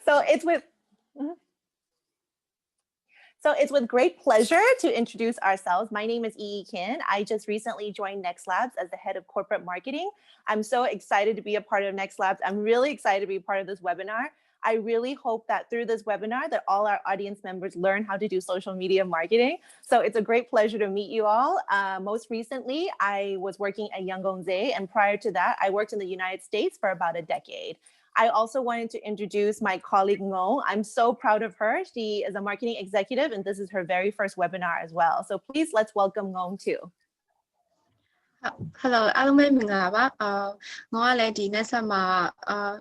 So it's with So it's with great pleasure to introduce ourselves. My name is Yi Kim. I just recently joined Next Labs as the head of corporate marketing. I'm so excited to be a part of Next Labs. I'm really excited to be part of this webinar. I really hope that through this webinar that all our audience members learn how to do social media marketing. So it's a great pleasure to meet you all. Most recently, I was working at Yangonze, and prior to that, I worked in the United States for about a decade. I also wanted to introduce my colleague Ngo. I'm so proud of her. She is a marketing executive, and this is her very first webinar as well. So please let's welcome Ngo too. Hello, အားလုံးပဲမင်္ဂလာပါငေါကလည်းဒီ Next Lab မှာ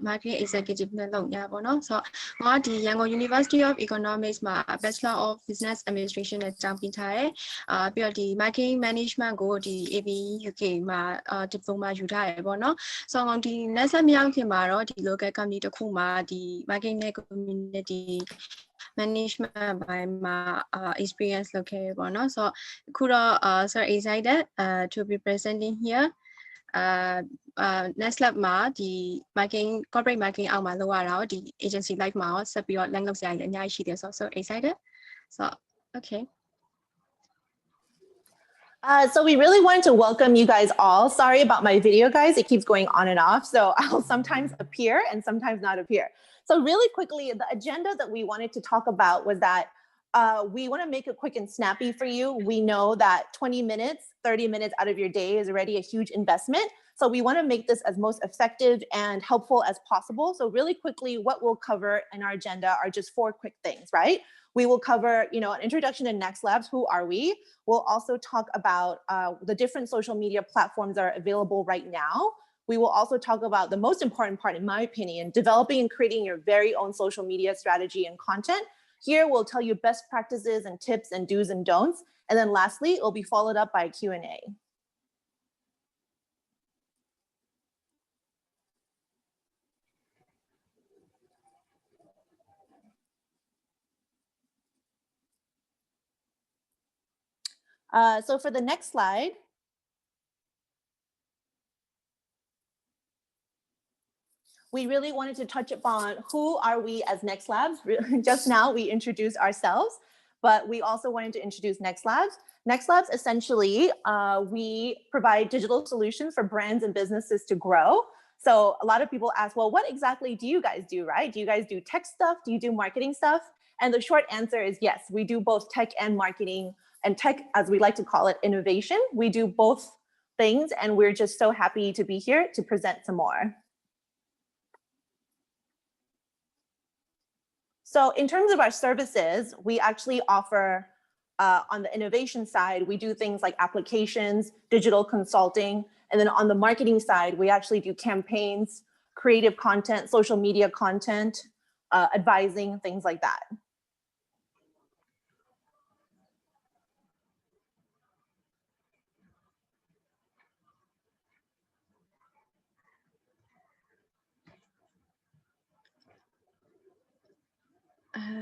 marketing executive နဲ့လုပ်နေရပါတော့ဆိုတော့ငေါကဒီ Yangon University of Economics မှာ Bachelor of Business Administration နဲ့ကျောင်းပြီးထားတယ်ပြီးတော့ဒီ marketing management ကိုဒီ ABE UK မှာdiploma ယူထားတယ်ပေါ့နော်ဆိုတော့ဒီ Next Lab မရောက်ခင်မှာတော့ဒီ local company တစ်ခုမှာဒီ marketing နဲ့ community management by experience locally so Kuro so excited to be presenting here Next Lab ma the marketing corporate marketing out ma lower the agency like ma set your language so excited so okay. So we really wanted to welcome you guys all. Sorry about my video, guys. It keeps going on and off. So I'll sometimes appear and sometimes not appear. So really quickly, the agenda that we wanted to talk about was that we want to make it quick and snappy for you. We know that 20 minutes, 30 minutes out of your day is already a huge investment. So we want to make this as most effective and helpful as possible. So really quickly, what we'll cover in our agenda are just 4 quick things, right? We will cover, an introduction to Next Labs. Who are we? We'll also talk about the different social media platforms that are available right now. We will also talk about the most important part, in my opinion, developing and creating your very own social media strategy and content. Here, we'll tell you best practices and tips and do's and don'ts. And then lastly, it will be followed up by a Q&A. So for the next slide, we really wanted to touch upon who are we as Next Labs. Just now we introduced ourselves, but we also wanted to introduce Next Labs. Next Labs, essentially, we provide digital solutions for brands and businesses to grow. So a lot of people ask, well, what exactly do you guys do, right? Do you guys do tech stuff? Do you do marketing stuff? And the short answer is yes, we do both tech and marketing, and tech, as we like to call it, innovation. We do both things, and we're just so happy to be here to present some more. So in terms of our services, we actually offer, on the innovation side, we do things like applications, digital consulting, and then on the marketing side, we actually do campaigns, creative content, social media content, advising, things like that.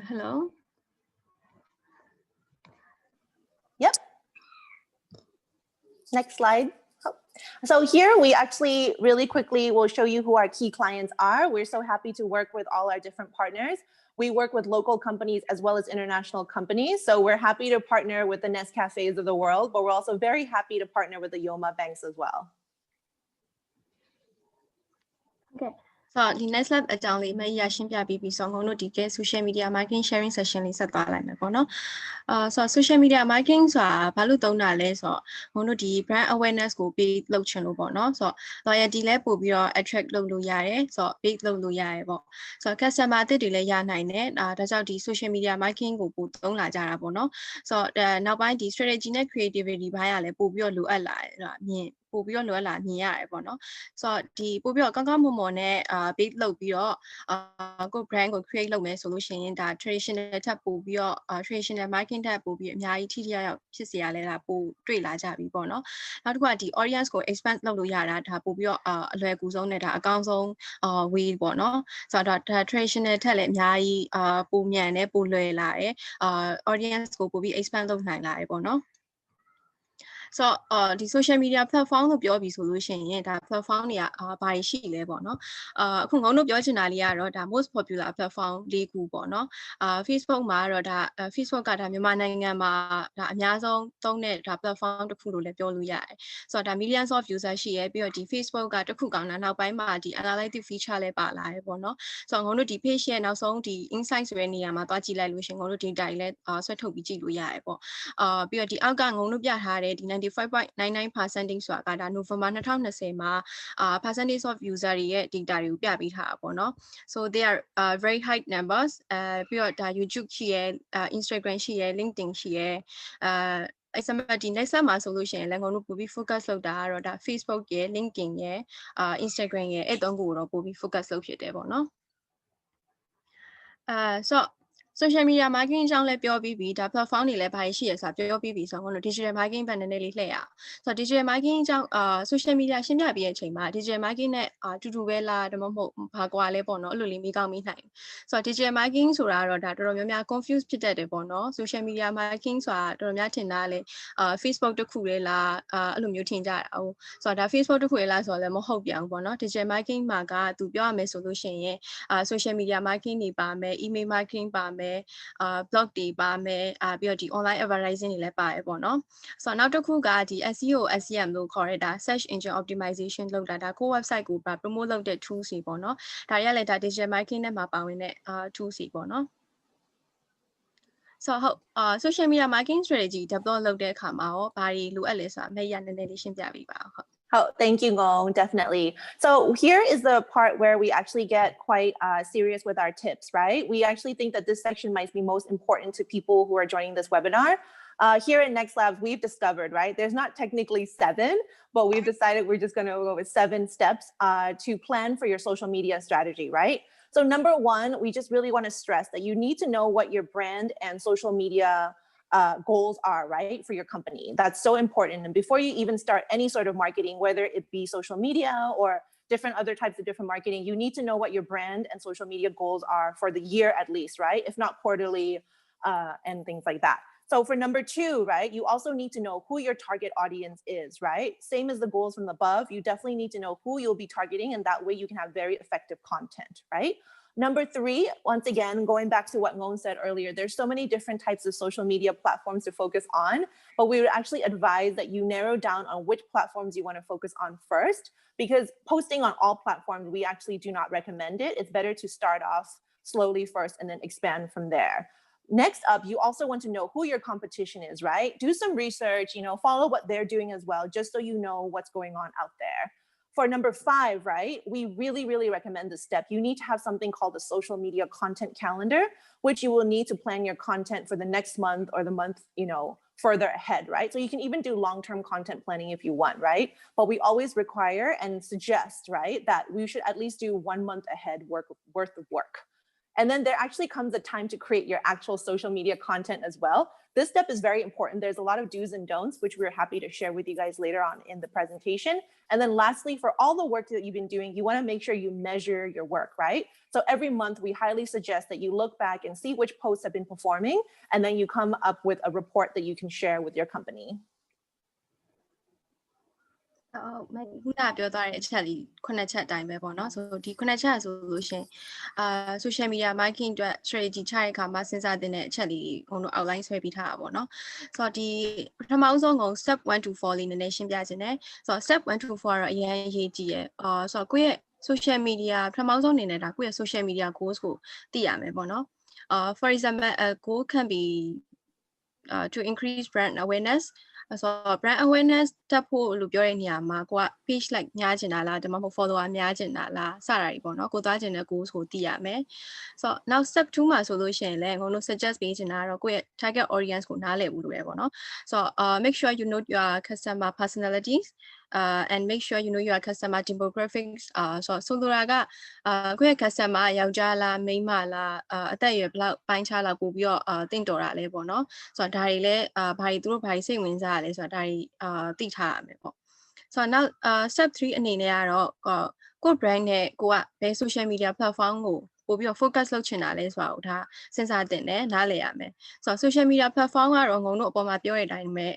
Hello. Yep. Next slide. Oh. So here we actually really quickly will show you who our key clients are. We're so happy to work with all our different partners. We work with local companies as well as international companies. So we're happy to partner with the Nescafes of the world, but we're also very happy to partner with the Yoma banks as well. Okay. So the Next Lab အကြောင်းလေးမရရှင်းပြပြီးပြီးဆိုငုံတို့ဒီကဲ social media marketing sharing session လေးဆက်သွားလိုက်မယ်ပေါ့နော်ဆို social media marketing ဆိုတာဘာလို့သုံးတာလဲဆိုငုံတို့ဒီ brand awareness ကို big လုပ်ချင်လို့ပေါ့နော်ဆို loyalty လဲပို့ပြီးတော့ attract လုပ်လို့ရတယ်ဆို big လုပ်လို့ရတယ်ပေါ့ဆို customer အသစ်တွေလည်းရနိုင်တယ်ဒါကြောင့်ဒီ social media marketing ကိုပို့သုံးလာကြတာပေါ့နော်ဆိုနောက်ပိုင်းဒီ strategy နဲ့ creativity ဘိုင်းကလည်းပို့ပြီးတော့လိုအပ်လာတယ်မြင်ပို့ပြီးတော့လိုအပ်လာမြင်ရတယ်ပေါ့နော်ဆိုတော့ဒီပို့ပြီးတော့ကောင်းကောင်းမွန်မွန်နဲ့big လုပ်ပြီးတော့ကို brand ကို create လုပ်မယ်ဆိုလို့ရှိရင်ဒါ traditional ထပ်ပို့ပြီးတော့ traditional marketing ထပ်ပို့ပြီးအများကြီးထိထိရောက်ဖြစ်စေရလဲဒါပို့တွေ့လာကြပြီပေါ့နော်နောက်တစ်ခုကဒီ audience ကို expand လုပ်လို့ရတာဒါပို့ပြီးတော့အလွယ်ကူဆုံးနဲ့ဒါအကောင်းဆုံးway ပေါ့နော်ဆိုတော့ဒါ traditional ထက်လည်းအများကြီးပိုမြန်တယ်ပိုလွယ်လာတယ်audience ကိုပို့ပြီး expand လုပ်နိုင်လာတယ်ပေါ့နော် so ဒီ social media platform လို့ပြောပြီးဆိုလို့ရှိရင်ဒါ platform တွေကဘာတွေရှိလဲပေါ့နော်အခုငုံတို့ပြောချင်တာလေးကတော့ဒါ most popular platform ၄ခုပေါ့နော်Facebook မှာတော့ဒါ Facebook ကဒါမြန်မာနိုင်ငံမှာဒါအများဆုံးသုံးတဲ့ဒါ platform တစ်ခုလို့လည်းပြောလို့ရတယ်ဆိုတော့ဒါ millions of user ရှိရဲပြီးတော့ဒီ Facebook ကတစ်ခုကောင်းတာနောက်ပိုင်းမှာဒီ analytic feature လည်းပါလာတယ်ပေါ့နော်ဆိုတော့ငုံတို့ဒီ page ရဲ့နောက်ဆုံးဒီ insight ဆိုတဲ့နေရာမှာတွားကြည့်လိုက်လို့ရှင်ငုံတို့ data တွေလည်းဆွဲထုတ်ပြီးကြည့်လို့ရတယ်ပေါ့ပြီးတော့ဒီအောက်ကငုံတို့ပြထားတဲ့ဒီ 95.99% ဆိုတာကဒါ November 2020မှာpercentage of user တွေရဲ့ data တွေကိုပြပေးထားတာပေါ့နော် so they are very high numbers ပြီးတော့ဒါ YouTube ရှိရဲInstagram ရှိရဲ LinkedIn ရှိရဲအဲ့စမဒီ next slide မှာဆိုလို့ရှိရင်လည်းငုံတို့ပို့ပြီး focus လုပ်တာကတော့ဒါ Facebook ရဲ့ LinkedIn ရဲ့Instagram ရဲ့အဲ့သုံးခုကိုတော့ပို့ပြီး focus လုပ်ဖြစ်တယ်ပေါ့နော်so social media marketing အကြောင်းလည်းပြောပြီးပြီဒါ platform တွေလည်းဘာတွေရှိရဆိုတာပြောပြီးပြီဆိုတော့ digital marketing ဘယ်နည်းနည်းလေးလှည့်ရအောင်ဆိုတော့ digital marketing အကြောင်းsocial media ရှင်းပြပြီးတဲ့အချိန်မှာ digital marketing နဲ့တူတူပဲလားဒါမှမဟုတ်ဘာကွာလဲပေါ့နော်အဲ့လိုလေးမိကောင်းမိနိုင်ဆိုတော့ digital marketing ဆိုတာတော့ဒါတော်တော်များများ confuse ဖြစ်တတ်တယ်ပေါ့နော် social media marketing ဆိုတာတော်တော်များထင်တာလေFacebook တစ်ခုလေလားအဲ့လိုမျိုးထင်ကြတာဟုတ်ဆိုတော့ဒါ Facebook တစ်ခုလေလားဆိုတော့လည်းမဟုတ်ပြန်ဘူးပေါ့နော် digital marketing မှာကသူပြောရမယ်ဆိုလို့ရှိရင်social media marketing တွေပါမယ် email marketing ပါမယ်blog တွေပါမယ်ပြီးတော့ဒီ online advertising တွေလည်းပါတယ်ပေါ့နော်ဆိုတော့နောက်တစ်ခုကဒီ SEO SEM လို့ခေါ်ရတာ search engine optimization လုပ်တာဒါကို website ကို promote လုပ်တဲ့ tools တွေပေါ့နော်ဒါရလည်းဒါ digital marketing နဲ့မှာပါဝင်တဲ့ tools တွေပေါ့နော်ဆိုတော့social media marketing strategy develop လုပ်တဲ့အခါမှာရောဘာတွေလိုအပ်လဲဆိုတာမဲ့ရနည်းနည်းလေးရှင်းပြပေးပါဦးဟုတ်Oh, thank you, Ngong, definitely. So here is the part where we actually get quite serious with our tips, right? We actually think that this section might be most important to people who are joining this webinar. Here at Next Labs, we've discovered, right? There's not technically 7, but we've decided we're just gonna go with 7 steps to plan for your social media strategy, right? So number 1, we just really wanna stress that you need to know what your brand and social media goals are, right, for your company. That's so important. And before you even start any sort of marketing, whether it be social media or different other types of different marketing, you need to know what your brand and social media goals are for the year at least, right? If not quarterly and things like that. So for number 2, right, you also need to know who your target audience is, right? Same as the goals from above, you definitely need to know who you'll be targeting, and that way you can have very effective content, right? Number 3, once again, going back to what Ngong said earlier, there's so many different types of social media platforms to focus on, but we would actually advise that you narrow down on which platforms you want to focus on first, because posting on all platforms, we actually do not recommend it. It's better to start off slowly first and then expand from there. Next up, you also want to know who your competition is, right? Do some research, follow what they're doing as well, just so you know what's going on out there. For number 5, right, we really, really recommend this step. You need to have something called a social media content calendar, which you will need to plan your content for the next month or the month, further ahead, right? So you can even do long-term content planning if you want, right? But we always require and suggest, right, that we should at least do 1 month ahead worth of work. And then there actually comes a time to create your actual social media content as well. This step is very important. There's a lot of do's and don'ts, which we're happy to share with you guys later on in the presentation. And then lastly, for all the work that you've been doing, you want to make sure you measure your work, right? So every month, we highly suggest that you look back and see which posts have been performing, and then you come up with a report that you can share with your company. ခုနပြောသွားတဲ့အချက်လေး9ချက်အတိုင်းပဲပေါ့နော်ဆိုဒီ9ချက်ဆိုလို့ရှင်social media marketing အတွက် strategy ချတဲ့အခါမှာစဉ်းစားတဲ့အချက်လေးကိုတို့ outline ဆွဲပြီးထားတာပေါ့နော်ဆိုတော့ဒီပထမဆုံးက step 1 to 4လေးနည်းနည်းရှင်းပြခြင်းနဲ့ဆိုတော့ step 1 to 4ကတော့အရင်အရေးကြီးရယ်ဆိုတော့ကိုယ့်ရဲ့ social media ပထမဆုံးအနေနဲ့ဒါကိုယ့်ရဲ့ social media goals ကိုသိရမယ်ပေါ့နော်for example a goal can be to increase brand awareness so brand awareness တက်ဖို့လို့ပြောတဲ့နေရာမှာကိုက page like များချင်တာလားဒါမှမဟုတ် follower များချင်တာလားစတာတွေပေါ့နော်ကိုသွားချင်တဲ့ goals ကိုသိရမယ်ဆိုတော့နောက် step 2မှာဆိုလို့ရှိရင်လည်းငုံတို့ suggest ပေးချင်တာကတော့ကိုယ့်ရဲ့ target audience ကိုနားလည်ဖို့လိုရပေါ့နော်ဆိုတော့ make sure you know your customer personalities and make sure you know your customer demographics ဆိုလိုတာကကိုယ့်ရဲ့ customer ယောက်ျားလားမိန်းမလားအသက်အရွယ်ဘယ်လောက်ပိုင်းခြားလောက်ပို့ပြီးတော့တင့်တော်တာလဲပေါ့နော်ဆိုတော့ဒါတွေလည်းဘာတွေသူတို့ဘာတွေစိတ်ဝင်စားရလဲဆိုတော့ဒါတွေသိထားရမယ်ပေါ့ဆိုတော့နောက်step 3အနေနဲ့ကတော့ကိုယ့် brand နဲ့ကိုကဘယ် social media platform ကို ပို့ပြီးတော့ focus လုပ်ချင်တာလဲဆိုတာကိုဒါစဉ်းစားတင်တယ်နားလည်ရမယ်ဆိုတော့ social media platform ကတော့ငုံတို့အပေါ်မှာပြောတဲ့အတိုင်းပဲ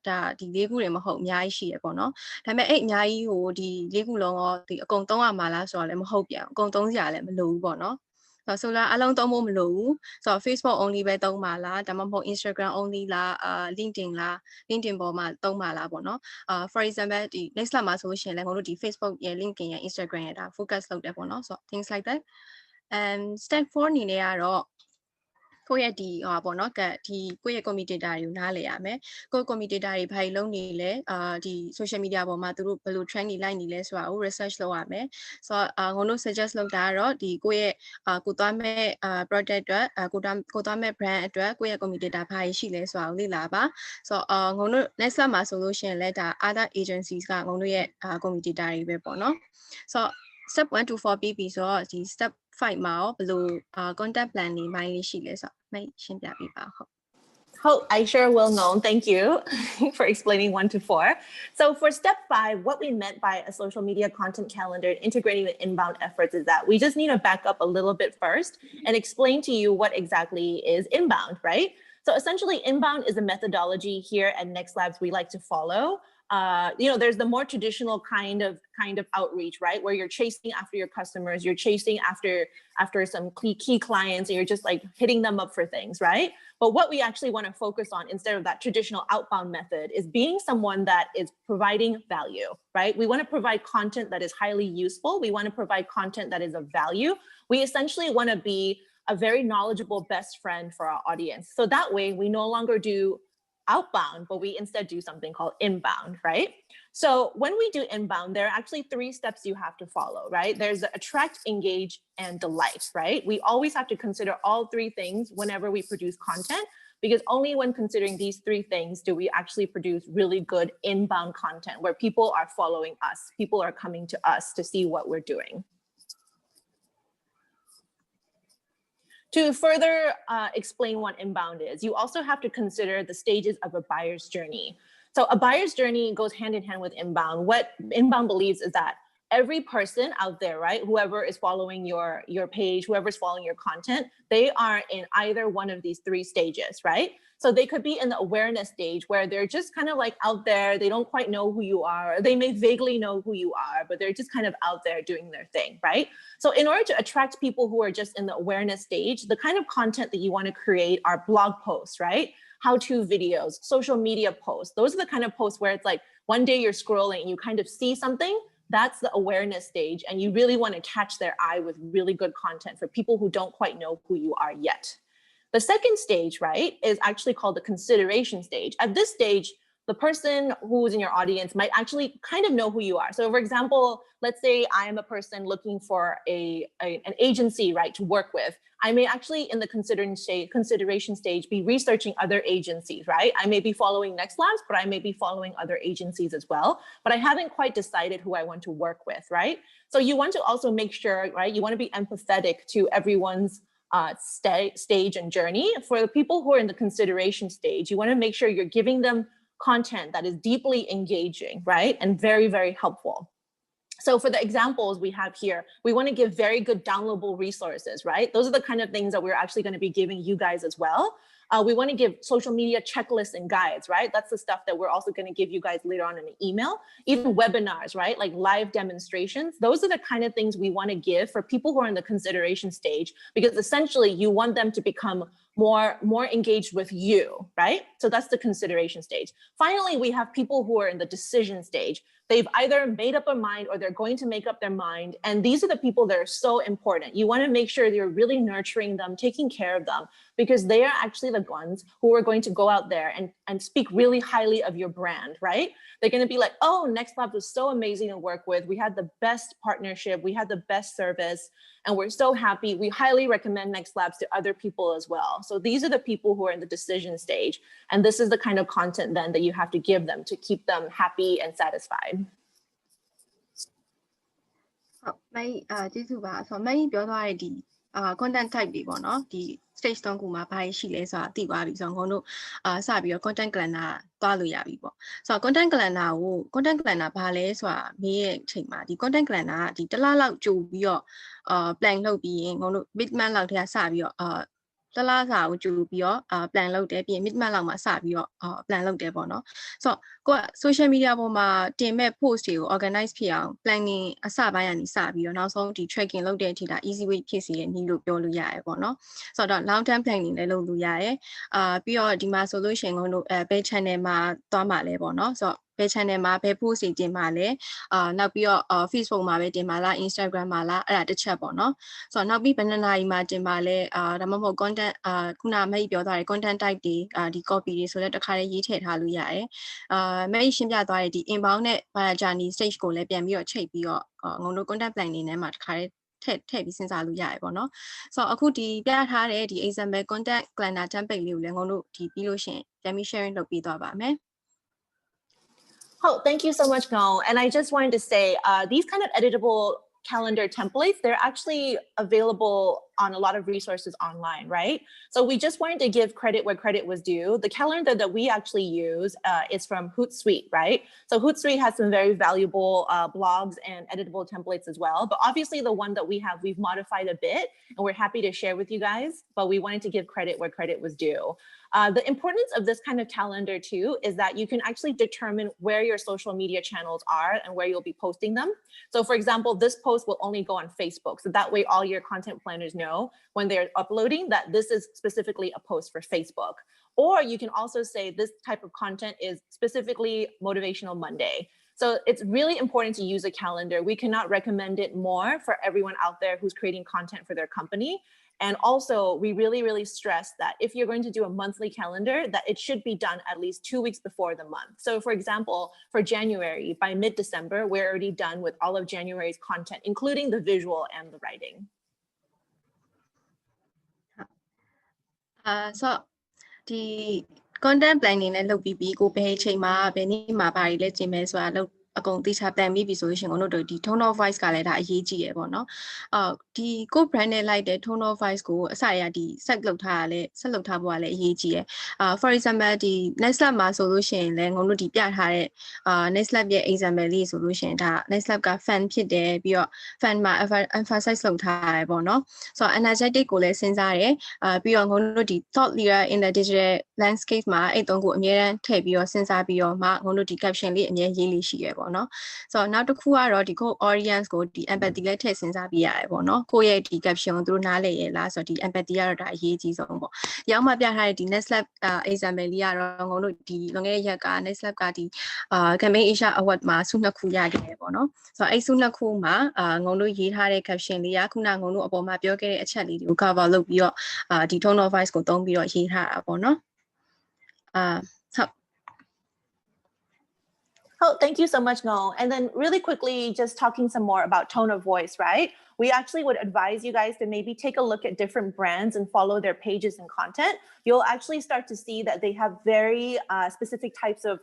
ဒါဒီ၄ခုတွေမဟုတ်အများကြီးရှိရပေါ့နော်ဒါပေမဲ့အဲ့အများကြီးကိုဒီ၄ခုလုံးရောဒီအကုန်သုံးရမှာလားဆိုတော့လည်းမဟုတ်ပြန်အကုန်သုံးစရာလည်းမလိုဘူးပေါ့နော်ဆိုတော့အလုံးသုံးဖို့မလိုဘူးဆိုတော့ Facebook only ပဲသုံးပါလားဒါမှမဟုတ် Instagram only လား LinkedIn လား LinkedIn ပေါ်မှာသုံးပါလားပေါ့နော် for example ဒီ next slide မှာဆိုလို့ရှိရင်လည်းငါတို့ဒီ Facebook ရဲ့ LinkedIn ရဲ့ Instagram ရဲ့ဒါ focus လုပ်တယ်ပေါ့နော်ဆိုတော့ things like that and step 4အနေနဲ့ကတော့ကိုယ့်ရဲ့ဒီပေါ့နော်ဒီကိုယ့်ရဲ့ commentator တွေကိုနားလည်ရမယ်ကိုယ့် commentator တွေဘာတွေလုပ်နေလဲဒီ social media ပေါ်မှာသူတို့ဘယ်လို trend တွေလိုက်နေလဲဆိုတာကို research လုပ်ရမယ်ဆိုတော့ငုံတို့ suggest လုပ်တာကတော့ဒီကိုယ့်ရဲ့ကိုသွားမဲ့product အတွက်ကိုသွားမဲ့ brand အတွက်ကိုယ့်ရဲ့ commentator ဘာတွေရှိလဲဆိုတာကိုလေ့လာပါဆိုတော့ငုံတို့ next slide မှာဆိုလို့ရှိရင်လည်းဒါ other agencies ကငုံတို့ရဲ့ commentator တွေပဲပေါ့နော်ဆိုတော့ step 1 to 4ပြီးပြီဆိုတော့ဒီ step 5မှာရောဘယ်လို content plan တွေမိုင်းလေးရှိလဲဆိုတော့မိတ်ရှင်းပြပေးပါဟုတ်Oh, I sure will know. Thank you for explaining 1 to 4. So for step 5, what we meant by a social media content calendar and integrating with inbound efforts is that we just need to back up a little bit first and explain to you what exactly is inbound, right? So essentially inbound is a methodology here at Next Labs we like to follow. There's the more traditional kind of outreach, right? Where you're chasing after your customers, you're chasing after some key clients, and you're just like hitting them up for things, right? But what we actually want to focus on instead of that traditional outbound method is being someone that is providing value, right? We want to provide content that is highly useful. We want to provide content that is of value. We essentially want to be a very knowledgeable best friend for our audience. So that way we no longer do outbound, but we instead do something called inbound, right? So when we do inbound, there are actually 3 steps you have to follow, right? There's the attract, engage, and delight, right? We always have to consider all 3 things whenever we produce content, because only when considering these 3 things do we actually produce really good inbound content where people are following us, people are coming to us to see what we're doing. To further explain what inbound is, you also have to consider the stages of a buyer's journey. So a buyer's journey goes hand in hand with inbound. What inbound believes is that every person out there, right, whoever is following your page, whoever's following your content, they are in either one of these 3 stages, right? So they could be in the awareness stage where they're just kind of like out there, they don't quite know who you are, or they may vaguely know who you are, but they're just kind of out there doing their thing, right? So in order to attract people who are just in the awareness stage, the kind of content that you want to create are blog posts, right? How-to videos, social media posts. Those are the kind of posts where it's like one day you're scrolling and you kind of see something. That's the awareness stage, and you really want to catch their eye with really good content for people who don't quite know who you are yet. The second stage, right, is actually called the consideration stage. At this stage, the person who's in your audience might actually kind of know who you are. So for example, let's say I am a person looking for an agency, right, to work with. I may actually in the consideration stage be researching other agencies, right? I may be following Next Labs, but I may be following other agencies as well, but I haven't quite decided who I want to work with, right? So you want to also make sure, right, you want to be empathetic to everyone's stage and journey. For the people who are in the consideration stage, you want to make sure you're giving them content that is deeply engaging, right? And very, very helpful. So for the examples we have here, we want to give very good downloadable resources, right? Those are the kind of things that we're actually going to be giving you guys as well. We want to give social media checklists and guides, right? That's the stuff that we're also going to give you guys later on in an email. Even webinars, right? Like live demonstrations. Those are the kind of things we want to give for people who are in the consideration stage, because essentially you want them to become more engaged with you, right? So that's the consideration stage. Finally, we have people who are in the decision stage. They've either made up a mind or they're going to make up their mind. And these are the people that are so important. You want to make sure you're really nurturing them, taking care of them, because they are actually the ones who are going to go out there and speak really highly of your brand, right? They're going to be like, oh, Next Labs was so amazing to work with. We had the best partnership. We had the best service. And we're so happy. We highly recommend Next Labs to other people as well. So these are the people who are in the decision stage. And this is the kind of content then that you have to give them to keep them happy and satisfied. ဟုတ်မိုင်းကျေးဇူးပါဆိုတော့မိုင်းပြောသွားတဲ့ဒီ content type တွေပေါ့နော်ဒီ stage 3ခုမှာဘာရှိလဲဆိုတာသိသွားပြီဆိုတော့ငုံတို့စပြီးတော့ content calendar သွားလို့ရပြီပေါ့ဆိုတော့ content calendar ကို content calendar ဘာလဲဆိုတာမေးရဲ့အချိန်မှာဒီ content calendar ကဒီတစ်လလောက်ကြိုပြီးတော့plan လုပ်ပြီးရင်ငုံတို့ mid month လောက်တည်းကစပြီးတော့တလားစာကိုကြိုပြီးတော့plan လုပ်တယ်ပြီးရင် mid month လောက်မှာစပြီးတော့plan လုပ်တယ်ပေါ့နော်ဆိုတော့ကိုက social media ပေါ်မှာတင်မဲ့ post တွေကို organize ဖြစ်အောင် planning အစပိုင်းကနေစပြီးတော့နောက်ဆုံးဒီ tracking လုပ်တဲ့အထိဒါ easy way ဖြစ်စီရဲ့နည်းလို့ပြောလို့ရတယ်ပေါ့နော်ဆိုတော့ long term planning လည်းလုပ်လို့ရတယ်ပြီးတော့ဒီမှာဆိုလို့ရှိရင်တို့ဘယ် channel မှာသွားမှာလဲပေါ့နော်ဆိုတော့ဘယ် channel မှာဘယ် post တွေတင်မှာလဲနောက်ပြီးတော့Facebook မှာပဲတင်မှာလား Instagram မှာလားအဲ့ဒါတစ်ချက်ပေါ့နော်ဆိုတော့နောက်ပြီးဘယ်နှစ်နာရီမှာတင်မှာလဲဒါမှမဟုတ် content ခုနမိတ်ပြောသွားတယ် content type တွေဒီ copy တွေဆိုတော့တခါလေးရေးထည့်ထားလို့ရတယ်မိတ်ရှင်းပြသွားတယ်ဒီ inbound နဲ့ buyer journey stage ကိုလည်းပြန်ပြီးတော့ချိန်ပြီးတော့ငုံတို့ content plan နေထဲမှာတခါလေးထည့်ပြီးစဉ်းစားလို့ရတယ်ပေါ့နော်ဆိုတော့အခုဒီပြထားတဲ့ဒီ example content calendar template လေးကိုလည်းငုံတို့ဒီပြီးလို့ရှိရင်ပြန်ပြီး sharing လုပ်ပြီးသွားပါမယ်Oh, thank you so much, Ngo. And I just wanted to say, these kind of editable calendar templates, they're actually available on a lot of resources online, right? So we just wanted to give credit where credit was due. The calendar that we actually use is from Hootsuite, right? So Hootsuite has some very valuable blogs and editable templates as well. But obviously the one that we have, we've modified a bit and we're happy to share with you guys, but we wanted to give credit where credit was due. The importance of this kind of calendar too is that you can actually determine where your social media channels are and where you'll be posting them. So for example, this post will only go on Facebook. So that way all your content planners know when they're uploading that this is specifically a post for Facebook. Or you can also say this type of content is specifically Motivational Monday. So it's really important to use a calendar. We cannot recommend it more for everyone out there who's creating content for their company. And also, we really, really stress that if you're going to do a monthly calendar, that it should be done at least 2 weeks before the month. So for example, for January, by mid-December, we're already done with all of January's content, including the visual and the writing. So the content planning နဲ့လုပ်ပြီးကိုဘယ်အချိန်မှာဘယ်နေ့မှာဘာတွေလဲကျင်မဲဆိုတာလုပ်အကုန်တိကျပြန်ပြီးပြီဆိုလို့ရှိရင်ကျွန်တော်တို့ဒီ tone of voice ကလည်းဒါအရေးကြီးရပေါ့နော်ဒီကို brand နဲ့လိုက်တဲ့ tone of voice ကိုအစရဒီ set လုပ်ထားရလဲ set လုပ်ထားဖို့ကလည်းအရေးကြီးရfor example ဒီ next lab မှာဆိုလို့ရှိရင်လည်းငုံတို့ဒီပြထားတဲ့next lab ရဲ့ example လေးဆိုလို့ရှိရင်ဒါ next lab က fan ဖြစ်တယ်ပြီးတော့ fan မှာ emphasize လုပ်ထားရပေါ့နော်ဆိုတော့ energetic ကိုလည်းစဉ်းစားတယ်ပြီးတော့ငုံတို့ဒီ thought leader in the digital landscape မှာအဲ့တုံးကိုအများအားထည့်ပြီးတော့စဉ်းစားပြီးတော့မှငုံတို့ဒီ caption လေးအများရေးလေးရှိရပေါ့နော်ဆိုတော့နောက်တစ်ခုကတော့ဒီကို audience ကိုဒီ empathy လည်းထည့်စဉ်းစားပြရတယ်ပေါ့နော်ကိုယ့်ရဲ့ဒီ caption ကိုသူတို့နားလည်ရလားဆိုတော့ဒီ empathy ကတော့ဒါအရေးကြီးဆုံးပေါ့။ရောက်မှပြထားတဲ့ဒီ next lab example လေးကတော့ငုံတို့ဒီလွန်ခဲ့တဲ့ရက်က next lab ကဒီcampaign Asia Award မှာဆု2ခုရခဲ့တယ်ပေါ့နော်။ဆိုတော့အဲ့ဆု2ခုမှာငုံတို့ရေးထားတဲ့ caption လေးကခုနငုံတို့အပေါ်မှာပြောခဲ့တဲ့အချက်လေးတွေကို cover လုပ်ပြီးတော့ဒီ tone of voice ကိုသုံးပြီးတော့ရေးထားတာပေါ့နော်။Oh, thank you so much, Ngo. And then really quickly, just talking some more about tone of voice, right? We actually would advise you guys to maybe take a look at different brands and follow their pages and content. You'll actually start to see that they have very specific types of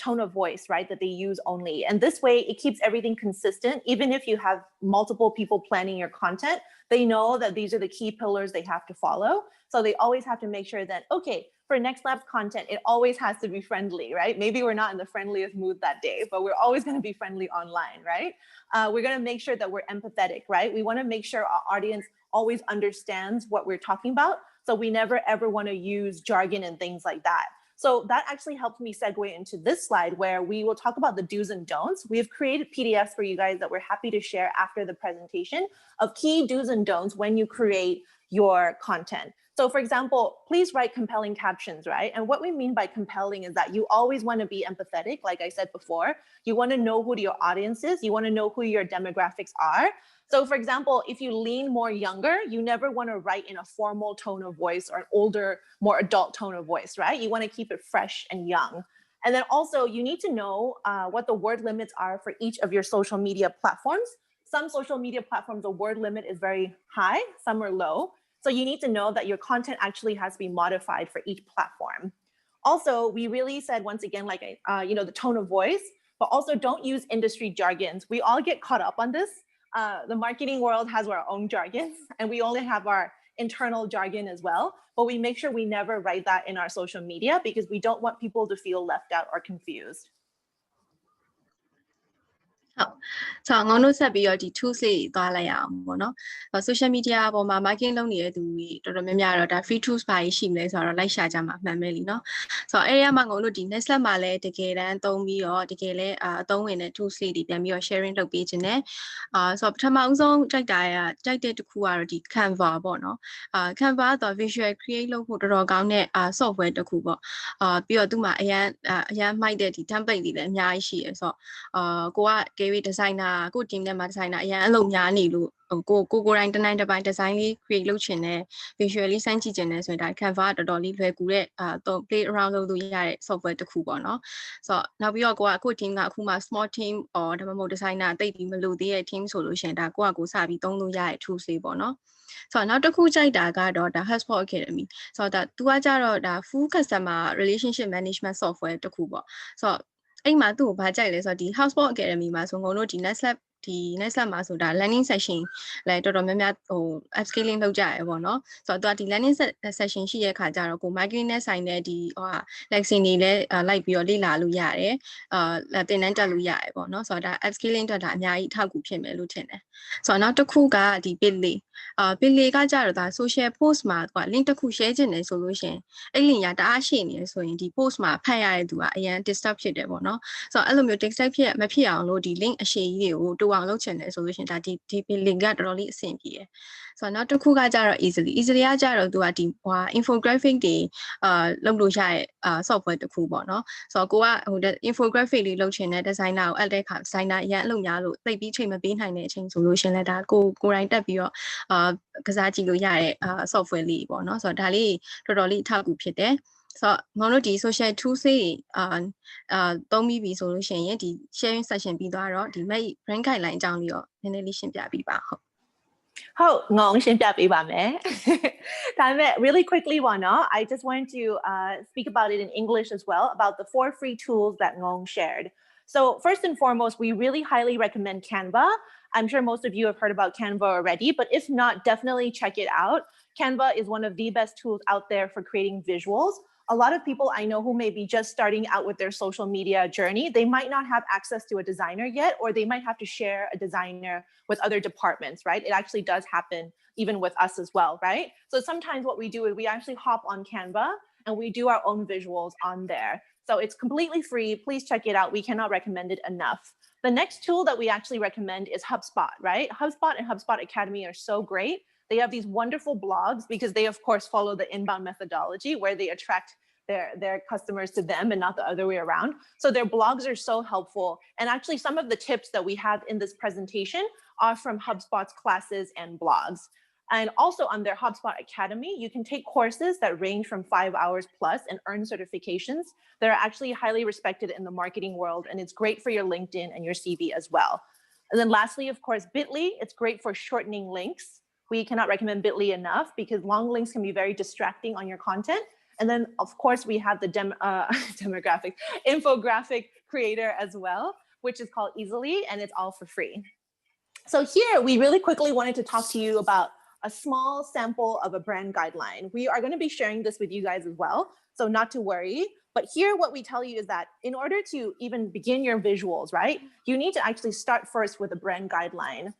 tone of voice, right, that they use only. And this way, it keeps everything consistent. Even if you have multiple people planning your content, they know that these are the key pillars they have to follow. So they always have to make sure that, okay, for Next Lab's content, it always has to be friendly, right? Maybe we're not in the friendliest mood that day, but we're always going to be friendly online, right? We're going to make sure that we're empathetic, right? We want to make sure our audience always understands what we're talking about. So we never ever want to use jargon and things like that. So that actually helped me segue into this slide where we will talk about the do's and don'ts. We have created PDFs for you guys that we're happy to share after the presentation of key do's and don'ts when you create your content. So for example, please write compelling captions, right? And what we mean by compelling is that you always want to be empathetic. Like I said before, you want to know who your audience is. You want to know who your demographics are. So for example, if you lean more younger, you never want to write in a formal tone of voice or an older, more adult tone of voice, right? You want to keep it fresh and young. And then also you need to know what the word limits are for each of your social media platforms. Some social media platforms, the word limit is very high, some are low. So you need to know that your content actually has to be modified for each platform. Also, we really said, once again, like, the tone of voice, but also don't use industry jargons. We all get caught up on this. The marketing world has our own jargon, and we only have our internal jargon as well, but we make sure we never write that in our social media because we don't want people to feel left out or confused. ဟုတ်ဆိုတော့ငုံတို့ဆက်ပြီးတော့ဒီ tools လေးသွားလိုက်ရအောင်ပေါ့နော် social media ပေါ်မှာ marketing လုပ်နေတဲ့သူတွေတော်တော်များများတော့ဒါ free tools ပါရှိမလဲဆိုတော့လိုက်ရှာကြမှာမှန်မယ်လीနော်ဆိုတော့အဲ့ဒီမှာငုံတို့ဒီ next lab မှာလည်းတကယ်တမ်းသုံးပြီးတော့တကယ်လဲအသုံးဝင်တဲ့ tools လေးတွေပြန်ပြီးတော့ sharing လုပ်ပေးခြင်းနဲ့ဆိုတော့ပထမအဆုံးကြိုက်တဲ့တစ်ခုကတော့ဒီ Canva ပေါ့နော်Canva တော့ visual create လုပ်ဖို့တော်တော်ကောင်းတဲ့software တစ်ခုပေါ့ပြီးတော့သူ့မှာအရန်မိုက်တဲ့ဒီ template တွေလည်းအများကြီးရှိရဆိုတော့ကိုကdesigner ကို team ထဲမှာ designer အရင်အလုပ်များနေလို့ကိုတိုင်းတစ်နိုင်တစ်ပိုင်း design လေး create လုပ်ချင်တယ် visually စမ်းကြည့်ချင်တယ်ဆိုရင်ဒါ Canva ကတော်တော်လေးလွယ်ကူတဲ့play around လုပ်လို့ရတဲ့ software တစ်ခုပေါ့နော်ဆိုတော့နောက်ပြီးတော့ကို team ကအခုမှ small team or ဒါမှမဟုတ် designer တိတ်ပြီးမလို့သေးတဲ့ team ဆိုလို့ရှိရင်ဒါကိုစပြီးသုံးလို့ရတဲ့ tools လေးပေါ့နော်ဆိုတော့နောက်တစ်ခုကြိုက်တာကတော့ဒါ HubSpot Academy ဆိုတော့သူကကြတော့ဒါ full customer relationship management software တစ်ခုပေါ့ဆိုတော့အဲ့မှာသူ့ကိုဘာကြိုက်လဲဆိုတော့ဒီ HubSpot Academy မှာဆိုငုံတို့ဒီ next lab မှာဆိုတာ learning session လည်းတော်တော်များများupscaling လုပ်ကြရပေါ့နော်ဆိုတော့သူကဒီ learning session ရှိတဲ့ခါကျတော့ကို marketing နဲ့ဆိုင်တဲ့ဒီlesson တွေလည်းလိုက်ပြီးတော့လေ့လာလို့ရတယ်သင်တန်းတက်လို့ရတယ်ပေါ့နော်ဆိုတော့ဒါ upscaling အတွက်ဒါအများကြီးအထောက်အကူဖြစ်မယ်လို့ထင်တယ်ဆိုတော့နောက်တစ်ခုကဒီ Bitly ကကြတော့ဒါ social post မှာသူက link တစ်ခု share ချင်တယ်ဆိုလို့ရှိရင်အဲ့ link ရတအားရှိနေဆိုရင်ဒီ post မှာဖတ်ရတဲ့သူကအရင် disturb ဖြစ်တယ်ပေါ့နော်ဆိုတော့အဲ့လိုမျိုး disturb မဖြစ်အောင်လို့ဒီ link အရှိကြီးတွေကိုတူအောင်လုပ်ချင်တယ်ဆိုလို့ရှိရင်ဒါဒီ link ကတော်တော်လေးအဆင်ပြေတယ်ဆိုတော့နောက်တစ်ခုကကြတော့ easily ကကြတော့သူကဒီinfographic တွေလုပ်လို့ရတဲ့software တစ်ခုပေါ့နော်ဆိုတော့ကိုကinfographic လေးလုပ်ချင်တဲ့ designer ကိုအပ်တဲ့အခါ designer အရင်အလုပ်များလို့သိပြီးချိန်မပေးနိုင်တဲ့အချိန်ဆိုလို့ရှင်လဲဒါကိုယ်တိုင်တက်ပြီးတော့ကစားကြည့်လို့ရတဲ့software လေးပေါ့နော်ဆိုတော့ဒါလေးတော်တော်လေးအထောက်အကူဖြစ်တယ်ဆိုတော့ငေါတို့ဒီ social tools တွေသုံးပြီးပြီဆိုလို့ရှိရင်ဒီ sharing session ပြီးသွားတော့ဒီ brand guideline အကြောင်းလေးတော့နည်းနည်းလေးရှင်းပြပေးပါဟုတ်ဟုတ်ငေါရှင်းပြပေးပါမယ်ဒါပေမဲ့ really quickly I just want to speak about it in English as well about the 4 free tools that Ngong shared. So first and foremost, we really highly recommend Canva. I'm sure most of you have heard about Canva already, but if not, definitely check it out. Canva is one of the best tools out there for creating visuals. A lot of people I know who may be just starting out with their social media journey, they might not have access to a designer yet, or they might have to share a designer with other departments, right? It actually does happen even with us as well, right? So sometimes what we do is we actually hop on Canva and we do our own visuals on there. So it's completely free. Please check it out. We cannot recommend it enough. The next tool that we actually recommend is HubSpot, right? HubSpot and HubSpot Academy are so great. They have these wonderful blogs because they, of course, follow the inbound methodology where they attract their customers to them and not the other way around. So their blogs are so helpful. And actually, some of the tips that we have in this presentation are from HubSpot's classes and blogs. And also on their HubSpot Academy, you can take courses that range from 5 hours plus and earn certifications that are actually highly respected in the marketing world. And it's great for your LinkedIn and your CV as well. And then lastly, of course, Bitly, it's great for shortening links. We cannot recommend Bitly enough because long links can be very distracting on your content. And then, of course, we have the infographic creator as well, which is called Easily, and it's all for free. So here, we really quickly wanted to talk to you about a small sample of a brand guideline. We are going to be sharing this with you guys as well, so not to worry. But here, what we tell you is that in order to even begin your visuals, right, you need to actually start first with a brand guideline.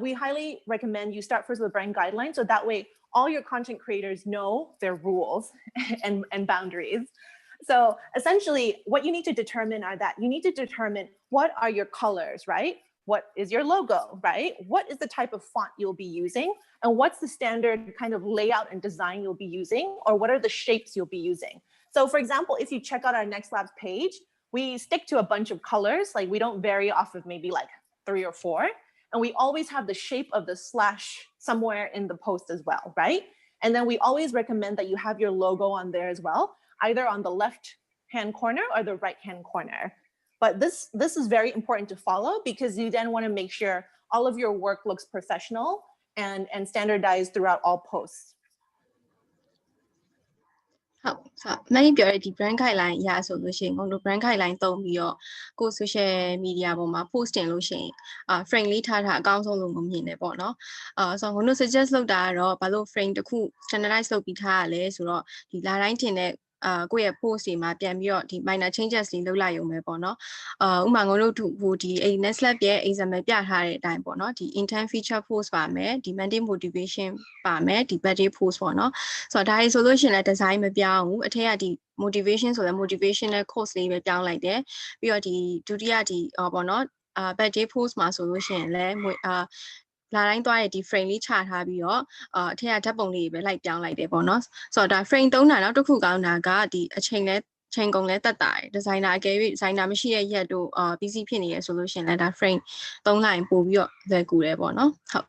We highly recommend you start first with a brand guideline, so that way all your content creators know their rules and boundaries. So essentially, what you need to determine are that you need to determine what are your colors, right? What is your logo, right? What is the type of font you'll be using? And what's the standard kind of layout and design you'll be using? Or what are the shapes you'll be using? So for example, if you check out our Next Labs page, we stick to a bunch of colors. Like we don't vary off of maybe like 3 or 4. And we always have the shape of the slash somewhere in the post as well, right? And then we always recommend that you have your logo on there as well, either on the left-hand corner or the right-hand corner. But this is very important to follow because you then want to make sure all of your work looks professional and standardized throughout all posts. ဟုတ်ဆိုမင်းပြောတဲ့ဒီ brand guideline အရာဆိုလို့ရှိရင်ငုံတို့ brand guideline သုံးပြီးတော့ကို social media ပေါ်မှာ post တင်လို့ရှိရင်frame လေးထားအကောင်းဆုံးလို့ငုံမြင်တယ်ပေါ့နော်ဆိုတော့ငုံတို့ suggest လုပ်တာကတော့ဘာလို့ frame တစ်ခု standardize လုပ်ပြီးထားရလဲဆိုတော့ဒီလာတိုင်းတင်တဲ့ကိုယ့်ရဲ့ post တွေမှာပြန်ပြီးတော့ဒီ minor changes တွေလုပ်လိုက်ရုံပဲပေါ့နော်ဥပမာငုံတို့ဒီ next lab ရဲ့ example ပြထားတဲ့အတိုင်းပေါ့နော်ဒီ intent feature post ပါမယ်ဒီ mandate motivation ပါမယ်ဒီ birthday post ပေါ့နော်ဆိုတော့ဒါတွေဆိုလို့ရှိရင်လည်း design မပြောင်းဘူးအထက်ကဒီ motivation ဆိုလည်း motivational course လေးပဲပြောင်းလိုက်တယ်ပြီးတော့ဒီဒုတိယဒီပေါ့နော်birthday post မှာဆိုလို့ရှိရင်လည်းလာတိုင်းသွားတဲ့ဒီ frame လေးချထားပြီးတော့အထက်ကဓာတ်ပုံလေးပဲလိုက်ပြောင်းလိုက်တယ်ပေါ့နော်ဆိုတော့ဒါ frame သုံးတာတော့တစ်ခုကောင်းတာကဒီအချိန်လဲချိန်ကုန်လဲတက်တာတယ်ဒီဇိုင်နာအကယ်၍ဒီဇိုင်နာမရှိတဲ့ရက်တို့PC ဖြစ်နေရဆိုလို့ရှိရင်လည်းဒါ frame သုံးလိုက်ပို့ပြီးတော့လွယ်ကူတယ်ပေါ့နော်ဟုတ်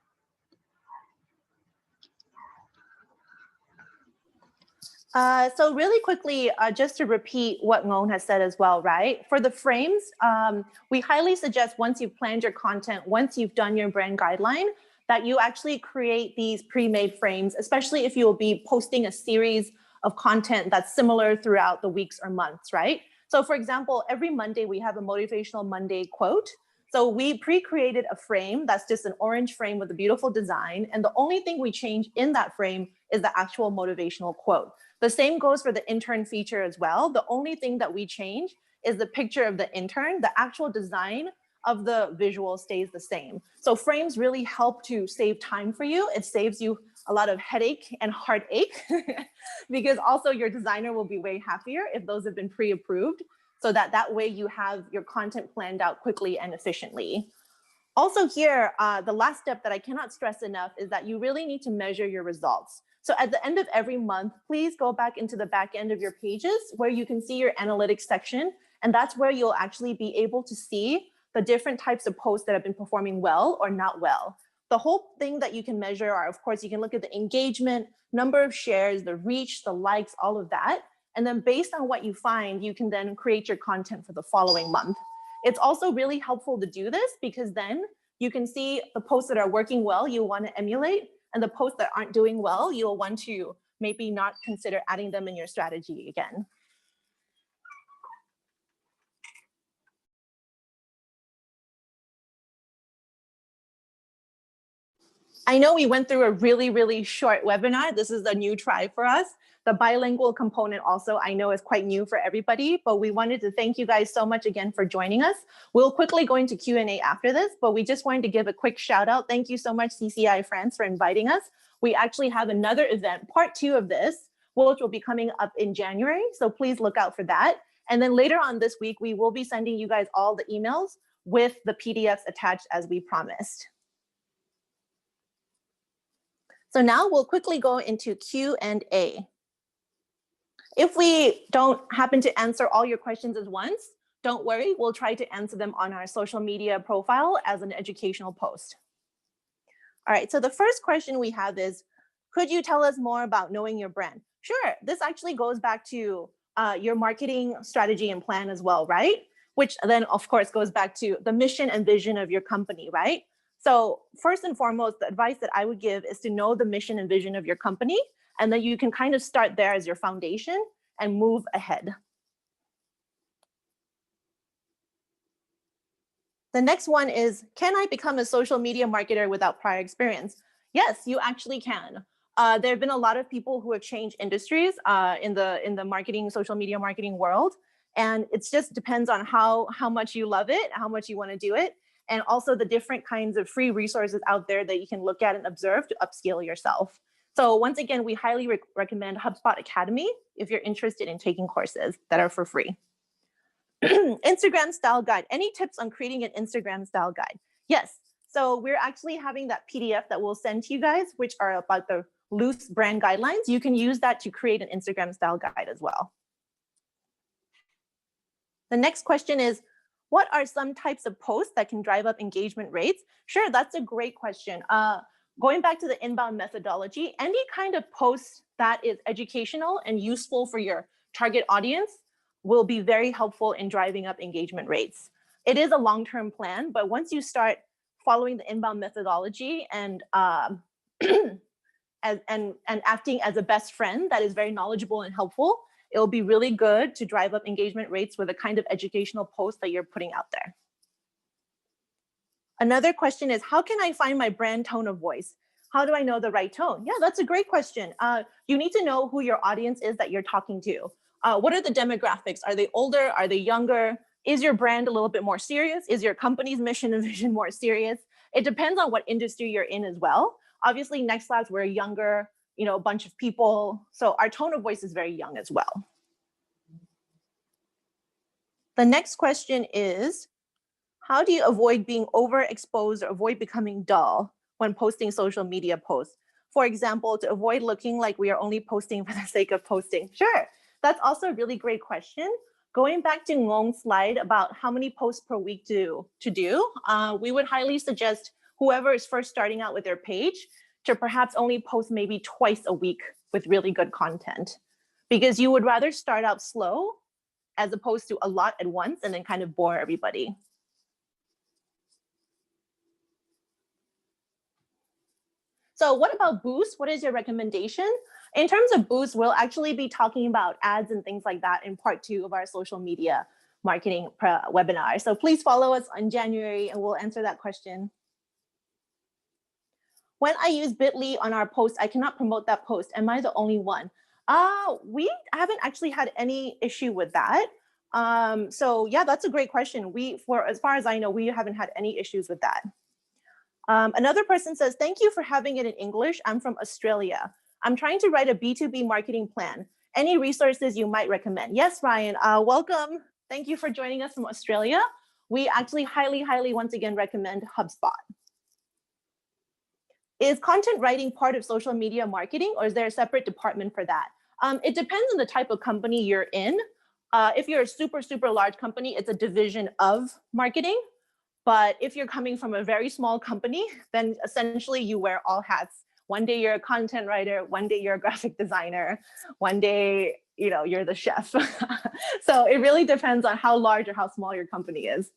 So really quickly, just to repeat what Ngon has said as well, right? For the frames, we highly suggest once you've planned your content, once you've done your brand guideline, that you actually create these pre-made frames, especially if you will be posting a series of content that's similar throughout the weeks or months, right? So for example, every Monday we have a motivational Monday quote. So we pre-created a frame that's just an orange frame with a beautiful design. And the only thing we change in that frame is the actual motivational quote. The same goes for the intern feature as well. The only thing that we change is the picture of the intern. The actual design of the visual stays the same. So frames really help to save time for you. It saves you a lot of headache and heartache because also your designer will be way happier if those have been pre-approved so that way you have your content planned out quickly and efficiently. Also here, the last step that I cannot stress enough is that you really need to measure your results. So at the end of every month, please go back into the back end of your pages where you can see your analytics section. And that's where you'll actually be able to see the different types of posts that have been performing well or not well. The whole thing that you can measure are, of course, you can look at the engagement, number of shares, the reach, the likes, all of that. And then based on what you find, you can then create your content for the following month. It's also really helpful to do this because then you can see the posts that are working well, you want to emulate, and the posts that aren't doing well, you'll want to maybe not consider adding them in your strategy again. I know we went through a really, really short webinar. This is a new try for us. The bilingual component also, I know, is quite new for everybody, but we wanted to thank you guys so much again for joining us. We'll quickly go into Q&A after this, but we just wanted to give a quick shout out. Thank you so much, CCI France, for inviting us. We actually have another event, part 2 of this, which will be coming up in January. So please look out for that. And then later on this week, we will be sending you guys all the emails with the PDFs attached as we promised. So now we'll quickly go into Q&A. If we don't happen to answer all your questions at once, don't worry, we'll try to answer them on our social media profile as an educational post. All right, so the first question we have is, could you tell us more about knowing your brand? Sure, this actually goes back to your marketing strategy and plan as well, right? Which then of course goes back to the mission and vision of your company, right? So first and foremost, the advice that I would give is to know the mission and vision of your company, and then you can kind of start there as your foundation and move ahead. The next one is, can I become a social media marketer without prior experience? Yes, you actually can. There have been a lot of people who have changed industries in the marketing, social media marketing world. And it just depends on how much you love it, how much you want to do it, and also the different kinds of free resources out there that you can look at and observe to upskill yourself. So once again, we highly recommend HubSpot Academy if you're interested in taking courses that are for free. Instagram style guide. Any tips on creating an Instagram style guide? Yes. So we're actually having that PDF that we'll send to you guys, which are about the loose brand guidelines. You can use that to create an Instagram style guide as well. The next question is, what are some types of posts that can drive up engagement rates? Sure, that's a great question. Going back to the inbound methodology, any kind of post that is educational and useful for your target audience will be very helpful in driving up engagement rates. It is a long-term plan, but once you start following the inbound methodology and acting as a best friend that is very knowledgeable and helpful, It will be really good to drive up engagement rates with the kind of educational posts that you're putting out there. Another question is, how can I find my brand tone of voice? How do I know the right tone? Yeah, that's a great question. You need to know who your audience is that you're talking to. What are the demographics? Are they older? Are they younger? Is your brand a little bit more serious? Is your company's mission and vision more serious? It depends on what industry you're in as well. Obviously, Next Labs, we're a younger, a bunch of people. So our tone of voice is very young as well. The next question is, how do you avoid being overexposed or avoid becoming dull when posting social media posts? For example, to avoid looking like we are only posting for the sake of posting. Sure, that's also a really great question. Going back to Ngong's slide about how many posts per week to do, we would highly suggest whoever is first starting out with their page to perhaps only post maybe twice a week with really good content, because you would rather start out slow as opposed to a lot at once and then kind of bore everybody. So what about Boost? What is your recommendation? In terms of Boost, we'll actually be talking about ads and things like that in part 2 of our social media marketing webinar. So please follow us in January and we'll answer that question. When I use Bitly on our post, I cannot promote that post. Am I the only one? We haven't actually had any issue with that. So yeah, that's a great question. As far as I know, we haven't had any issues with that. Another person says, thank you for having it in English. I'm from Australia. I'm trying to write a B2B marketing plan. Any resources you might recommend? Yes, Ryan, welcome. Thank you for joining us from Australia. We actually highly, highly, once again, recommend HubSpot. Is content writing part of social media marketing, or is there a separate department for that? It depends on the type of company you're in. If you're a super, super large company, it's a division of marketing. But if you're coming from a very small company, then essentially you wear all hats. One day you're a content writer, one day you're a graphic designer, one day you're the chef. So it really depends on how large or how small your company is.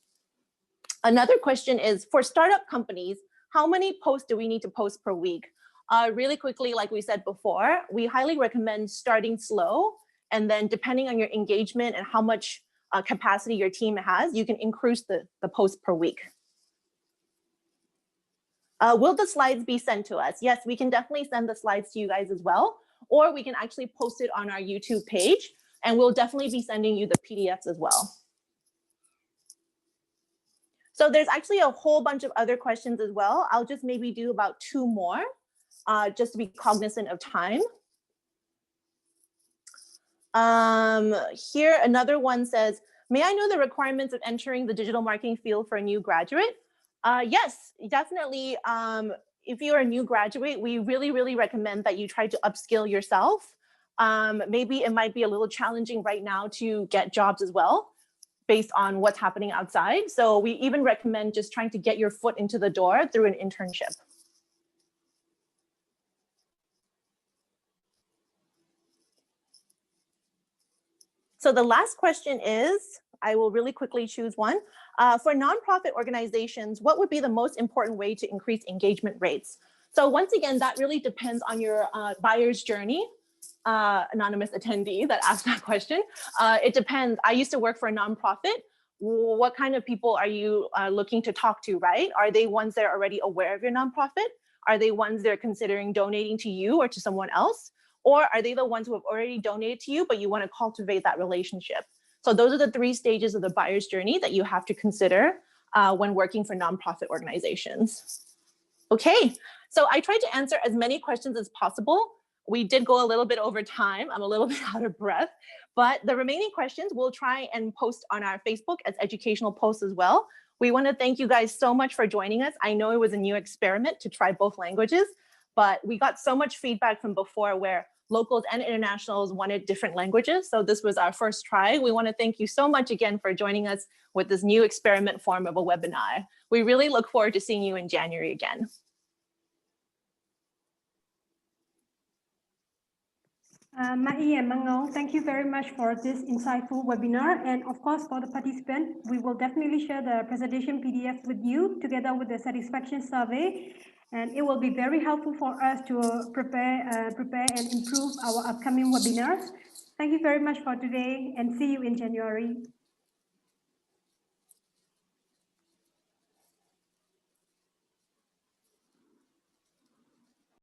Another question is, for startup companies, how many posts do we need to post per week? Really quickly, like we said before, we highly recommend starting slow, and then depending on your engagement and how much capacity your team has, you can increase the posts per week. Will the slides be sent to us? Yes, we can definitely send the slides to you guys as well, or we can actually post it on our YouTube page, and we'll definitely be sending you the PDFs as well. So there's actually a whole bunch of other questions as well. I'll just maybe do about 2 more, just to be cognizant of time. Here, another one says, may I know the requirements of entering the digital marketing field for a new graduate? Yes, definitely. If you're a new graduate, we really, really recommend that you try to upskill yourself. Maybe it might be a little challenging right now to get jobs as well, based on what's happening outside. So we even recommend just trying to get your foot into the door through an internship. So the last question is, I will really quickly choose one. For nonprofit organizations, what would be the most important way to increase engagement rates? So once again, that really depends on your buyer's journey. Anonymous attendee that asked that question. It depends. I used to work for a nonprofit. What kind of people are you looking to talk to, right? Are they ones that are already aware of your nonprofit? Are they ones that are considering donating to you or to someone else? Or are they the ones who have already donated to you, but you want to cultivate that relationship? So those are the 3 stages of the buyer's journey that you have to consider when working for nonprofit organizations. Okay, so I tried to answer as many questions as possible. We did go a little bit over time. I'm a little bit out of breath, but the remaining questions we'll try and post on our Facebook as educational posts as well. We want to thank you guys so much for joining us. I know it was a new experiment to try both languages, but we got so much feedback from before where locals and internationals wanted different languages. So this was our first try. We want to thank you so much again for joining us with this new experiment form of a webinar. We really look forward to seeing you in January again. Mai and Mangong, thank you very much for this insightful webinar. And of course, for the participants, we will definitely share the presentation PDF with you together with the satisfaction survey. And it will be very helpful for us to prepare and improve our upcoming webinars. Thank you very much for today and see you in January.